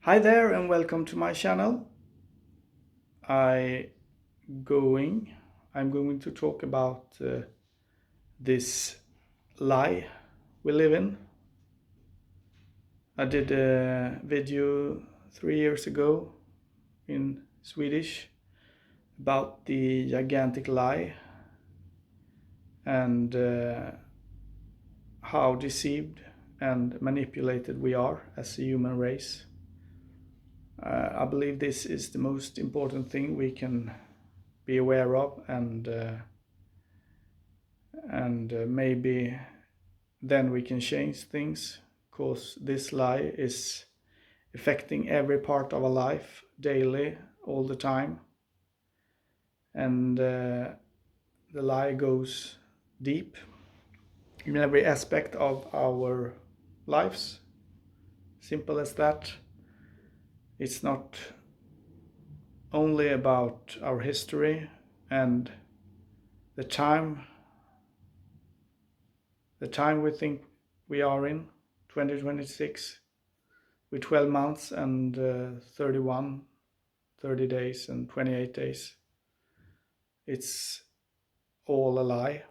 Hi there and welcome to my channel. I going I'm going to talk about this lie we live in. I did a video 3 years ago in Swedish about the gigantic lie and how deceived and manipulated we are as a human race. I believe this is the most important thing we can be aware of, and maybe then we can change things, because this lie is affecting every part of our life daily, all the time, and the lie goes deep in every aspect of our lives. Simple as that. It's not only about our history and the time we think we are in 2026, with 12 months and 30 days and 28 days. It's all a lie.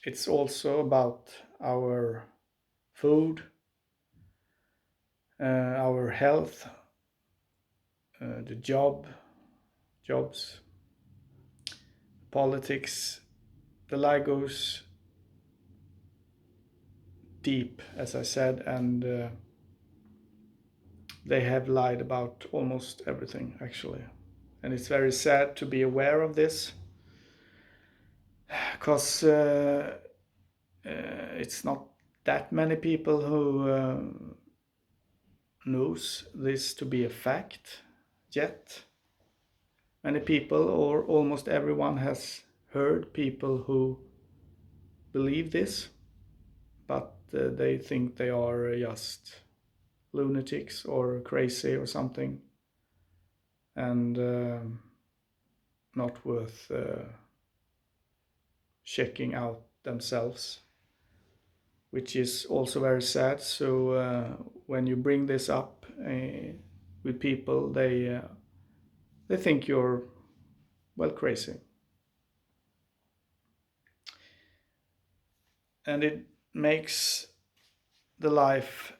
It's also about our food, our health, the jobs, politics. The lie goes deep, as I said, and they have lied about almost everything, actually. And it's very sad to be aware of this, because it's not that many people who knows this to be a fact yet. Many people, or almost everyone, has heard people who believe this, but they think they are just lunatics or crazy or something, and not worth checking out themselves, which is also very sad. So when you bring this up with people, they think you're, well, crazy, and it makes the life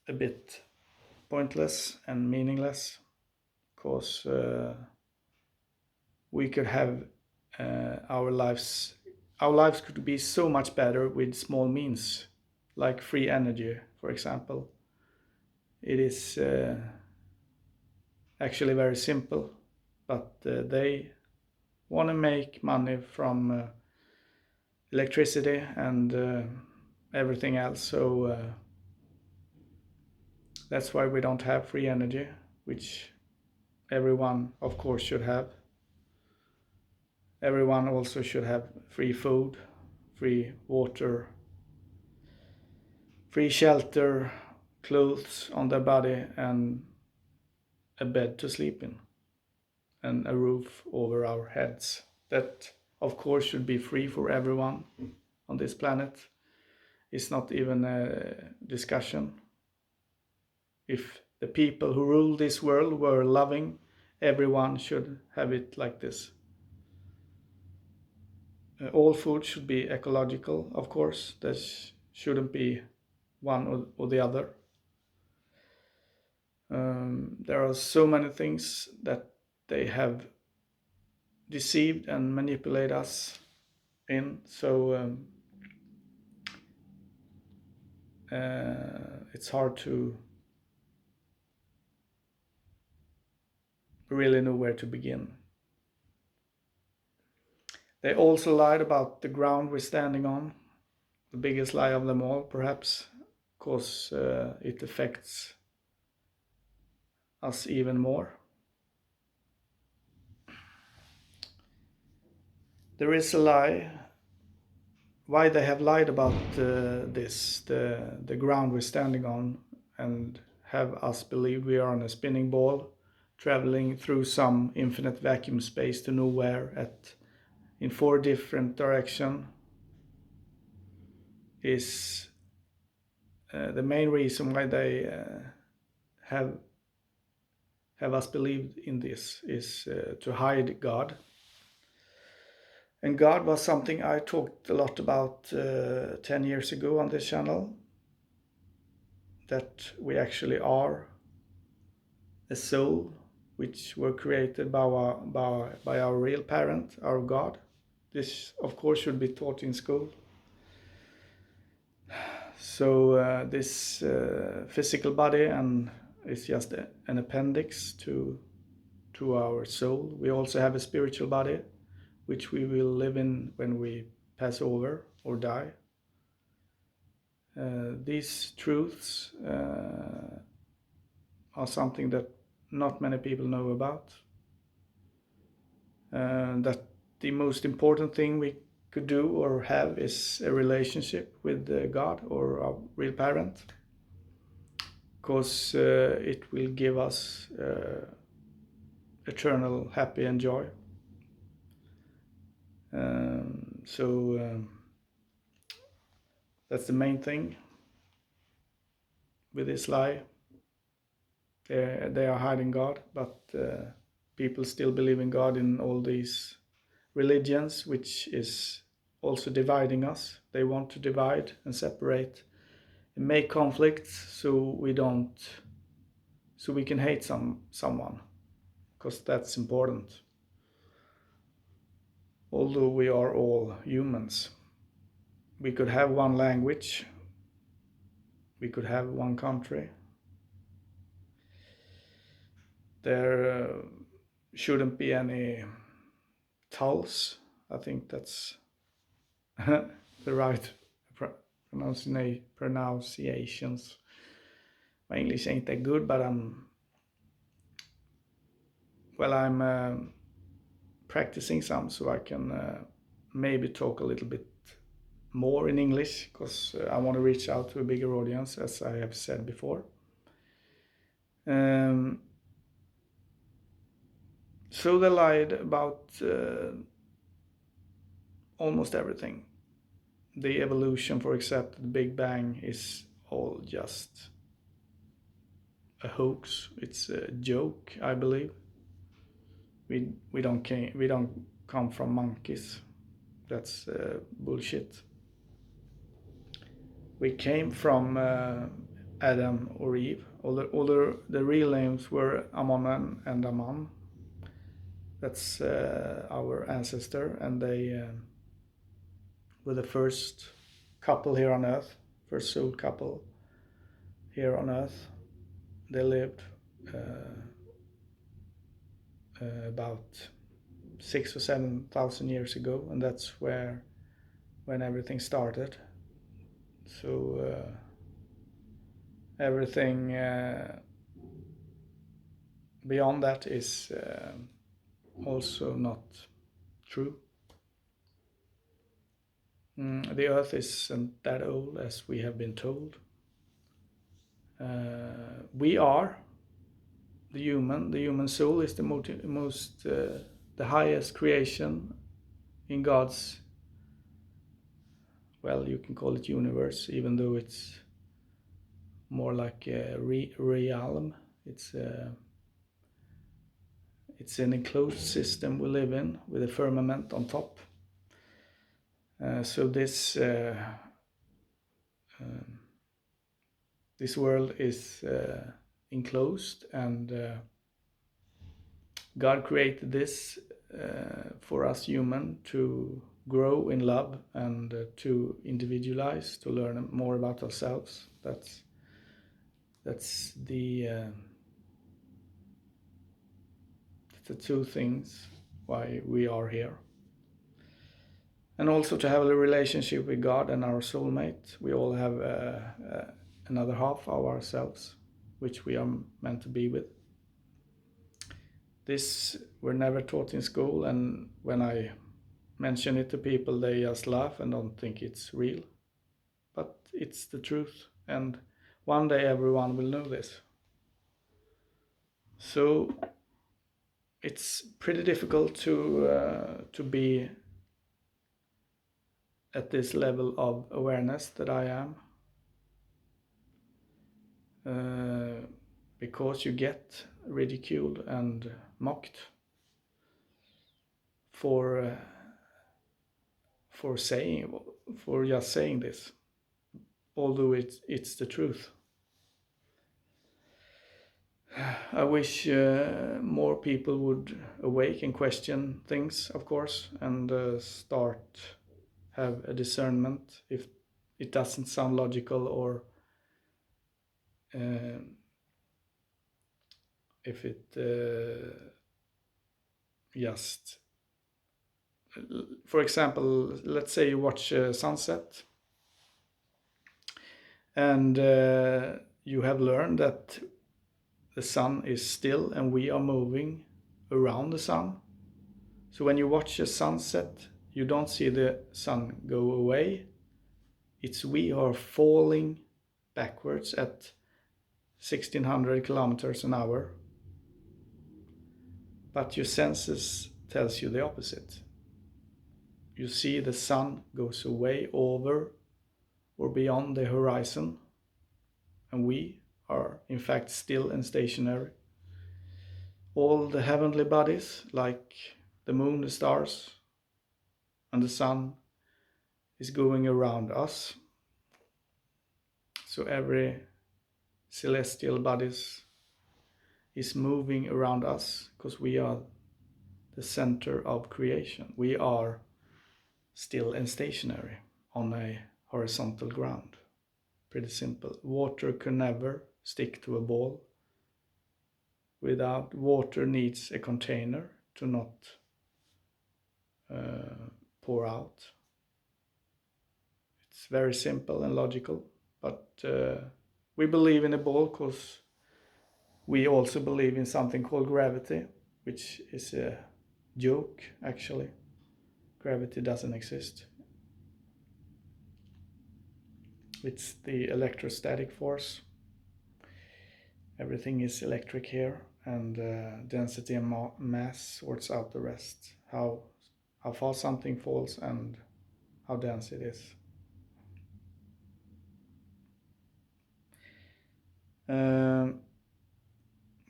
a bit pointless and meaningless, because we could have our lives could be so much better with small means, like free energy, for example. It is actually very simple, but they want to make money from electricity and everything else. So that's why we don't have free energy, which everyone, of course, should have. Everyone also should have free food, free water, free shelter, clothes on their body, and a bed to sleep in, and a roof over our heads. That, of course, should be free for everyone on this planet. It's not even a discussion. If the people who rule this world were loving, everyone should have it like this. All food should be ecological, of course. There shouldn't be one or the other. There are so many things that they have deceived and manipulate us in. So it's hard to really know where to begin. They also lied about the ground we're standing on, the biggest lie of them all, perhaps, because it affects us even more. There is a lie. Why they have lied about the ground we're standing on, and have us believe we are on a spinning ball traveling through some infinite vacuum space to nowhere in 4 different directions, is the main reason why they have have us believe in this is to hide God. And God was something I talked a lot about 10 years ago on this channel, that we actually are a soul which were created by our real parent, our God. This, of course, should be taught in school. So this physical body and is just an appendix to our soul. We also have a spiritual body, which we will live in when we pass over or die. These truths are something that not many people know about. That the most important thing we could do or have is a relationship with God or our real parent, because it will give us eternal happy and joy. So that's the main thing with this lie. They are hiding God, but people still believe in God in all these religions, which is also dividing us. They want to divide and separate and make conflicts so we can hate someone, because that's important. Although we are all humans, we could have one language, we could have one country. There shouldn't be any tolls. I think that's the right pronunciations. My English ain't that good, but I'm practicing some, so I can maybe talk a little bit more in English, because I want to reach out to a bigger audience, as I have said before. So they lied about almost everything. The evolution, for example, the Big Bang, is all just a hoax. It's a joke, I believe. We don't come from monkeys. That's bullshit. We came from Adam or Eve. All the real names were Ammon and Aman. That's our ancestor, and they were the first couple here on Earth, first soul couple here on Earth. They lived about 6,000 or 7,000 years ago, and that's when everything started. So everything beyond that is also not true. The Earth isn't that old as we have been told. We are the human soul is the highest creation in God's, well, you can call it universe, even though it's more like a realm. It's an enclosed system we live in with a firmament on top. So this world is enclosed, and God created this for us human to grow in love and to individualize, to learn more about ourselves. That's the two things why we are here. And also to have a relationship with God and our soulmate. We all have another half of ourselves, which we are meant to be with. This were never taught in school, and when I mention it to people, they just laugh and don't think it's real. But it's the truth, and one day everyone will know this. So it's pretty difficult to be at this level of awareness that I am, because you get ridiculed and mocked for just saying this, although it's the truth. I wish more people would awake and question things, of course, and start have a discernment if it doesn't sound logical, or if it just, for example, let's say you watch sunset and you have learned that the sun is still and we are moving around the sun. So when you watch a sunset, you don't see the sun go away. It's we are falling backwards at 1600 kilometers an hour. But your senses tells you the opposite. You see the sun goes away over or beyond the horizon, and we are in fact still and stationary. All the heavenly bodies, like the moon, the stars, and the sun, is going around us. So every celestial bodies is moving around us because we are the center of creation. We are still and stationary on a horizontal ground. Pretty simple. Water can never stick to a ball. Without water needs a container to not pour out. It's very simple and logical, but we believe in a ball because we also believe in something called gravity, which is a joke actually. Gravity doesn't exist. It's the electrostatic force. Everything is electric here, and density and mass sorts out the rest. How far something falls and how dense it is.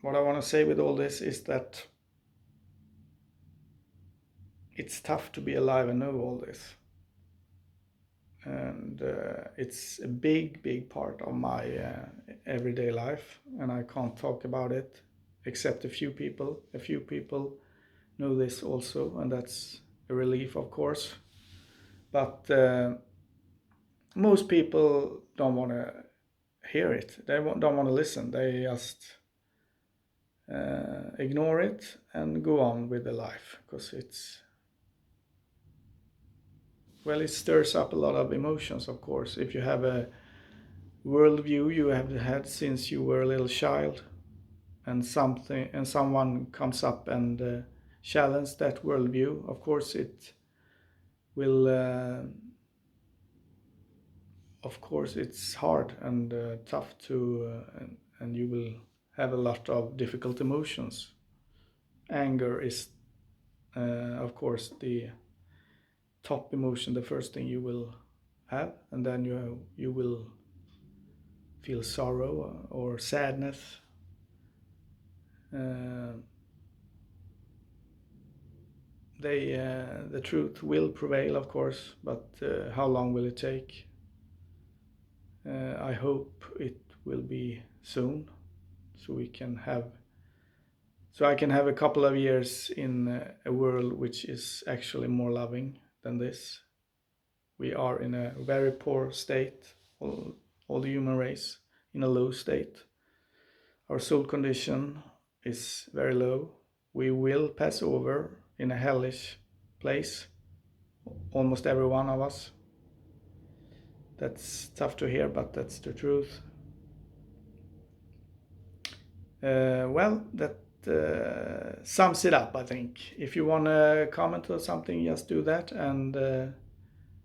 What I want to say with all this is that it's tough to be alive and know all this. And it's a big part of my everyday life, and I can't talk about it except a few people. A few people know this also, and that's a relief, of course. But most people don't want to hear it. They don't want to listen. They just ignore it and go on with their life, because it stirs up a lot of emotions, of course. If you have a worldview you have had since you were a little child, and someone comes up and challenges that worldview, of course it will. Of course, it's hard and tough to, and you will have a lot of difficult emotions. Anger is, of course, the top emotion, the first thing you will have, and then you will feel sorrow or sadness. The truth will prevail, of course, but how long will it take? I hope it will be soon, so I can have a couple of years in a world which is actually more loving than this. We are in a very poor state, all the human race in a low state. Our soul condition is very low. We will pass over in a hellish place, almost every one of us. That's tough to hear, but that's the truth. That sums it up, I think. If you want to comment or something, just do that, and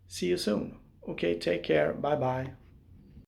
see you soon. Okay, take care. Bye bye.